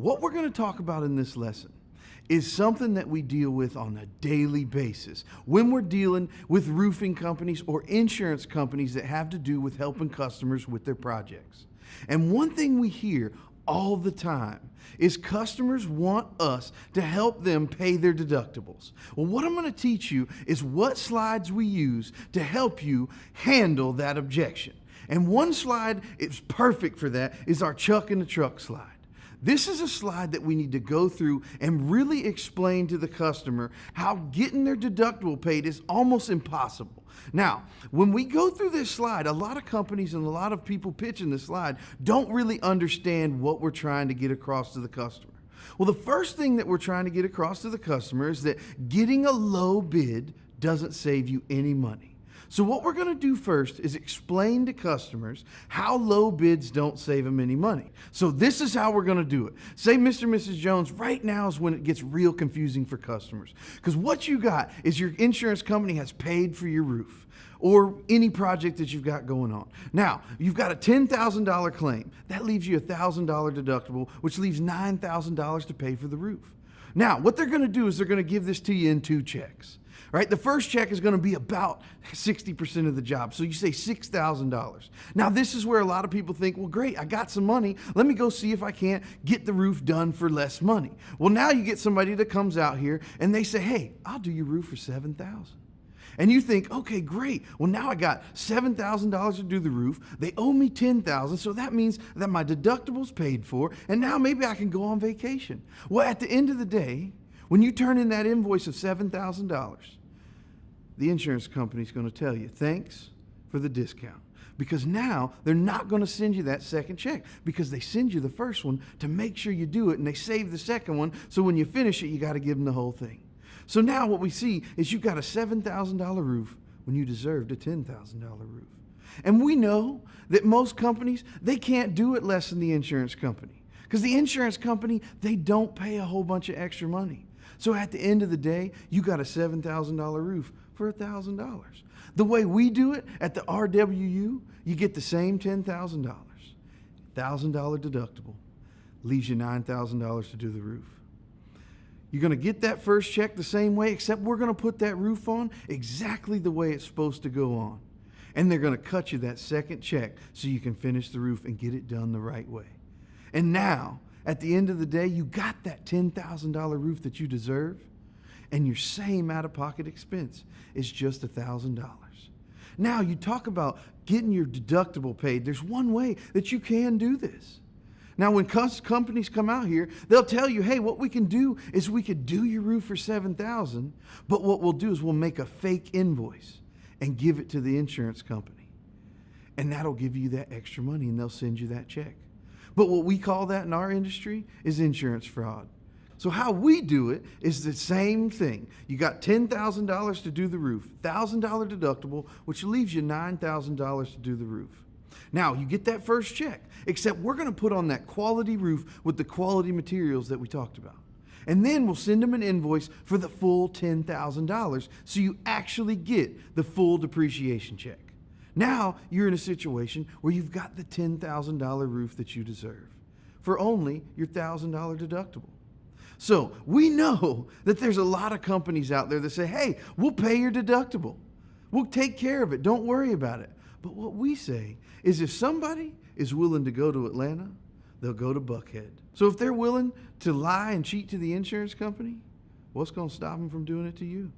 What we're going to talk about in this lesson is something that we deal with on a daily basis when we're dealing with roofing companies or insurance companies that have to do with helping customers with their projects. And one thing we hear all the time is customers want us to help them pay their deductibles. Well, what I'm going to teach you is what slides we use to help you handle that objection. And one slide is perfect for that is our Chuck in the Truck slide. This is a slide that we need to go through and really explain to the customer how getting their deductible paid is almost impossible. Now, when we go through this slide, a lot of companies and a lot of people pitching this slide don't really understand what we're trying to get across to the customer. Well, the first thing that we're trying to get across to the customer is that getting a low bid doesn't save you any money. So what we're going to do first is explain to customers how low bids don't save them any money. So this is how we're going to do it. Say, Mr. and Mrs. Jones, right now is when it gets real confusing for customers. Because what you got is your insurance company has paid for your roof or any project that you've got going on. Now, you've got a $10,000 claim. That leaves you a $1,000 deductible, which leaves $9,000 to pay for the roof. Now, what they're going to do is they're going to give this to you in 2 checks. Right? The first check is going to be about 60% of the job. So you say $6,000. Now this is where a lot of people think, well, great, I got some money. Let me go see if I can't get the roof done for less money. Well, now you get somebody that comes out here and they say, hey, I'll do your roof for $7,000. And you think, okay, great. Well, now I got $7,000 to do the roof. They owe me $10,000, so that means that my deductible's paid for, and now maybe I can go on vacation. Well, at the end of the day, when you turn in that invoice of $7,000, the insurance company is going to tell you, thanks for the discount. Because now they're not going to send you that second check because they send you the first one to make sure you do it, and they save the second one, so when you finish it, you got to give them the whole thing. So now what we see is you've got a $7,000 roof when you deserved a $10,000 roof. And we know that most companies, they can't do it less than the insurance company because the insurance company, they don't pay a whole bunch of extra money. So at the end of the day, you got a $7,000 roof for $1,000. The way we do it at the RWU, you get the same $10,000, $1,000 deductible, leaves you $9,000 to do the roof. You're going to get that first check the same way, except we're going to put that roof on exactly the way it's supposed to go on. And they're going to cut you that second check so you can finish the roof and get it done the right way. And now, at the end of the day, you got that $10,000 roof that you deserve, and your same out-of-pocket expense is just $1,000. Now, you talk about getting your deductible paid. There's one way that you can do this. Now, when companies come out here, they'll tell you, hey, what we can do is we could do your roof for $7,000, but what we'll do is we'll make a fake invoice and give it to the insurance company. And that'll give you that extra money, and they'll send you that check. But what we call that in our industry is insurance fraud. So how we do it is the same thing. You got $10,000 to do the roof, $1,000 deductible, which leaves you $9,000 to do the roof. Now, you get that first check, except we're going to put on that quality roof with the quality materials that we talked about. And then we'll send them an invoice for the full $10,000 so you actually get the full depreciation check. Now you're in a situation where you've got the $10,000 roof that you deserve for only your $1,000 deductible. So we know that there's a lot of companies out there that say, hey, we'll pay your deductible. We'll take care of it. Don't worry about it. But what we say is if somebody is willing to go to Atlanta, they'll go to Buckhead. So if they're willing to lie and cheat to the insurance company, what's going to stop them from doing it to you?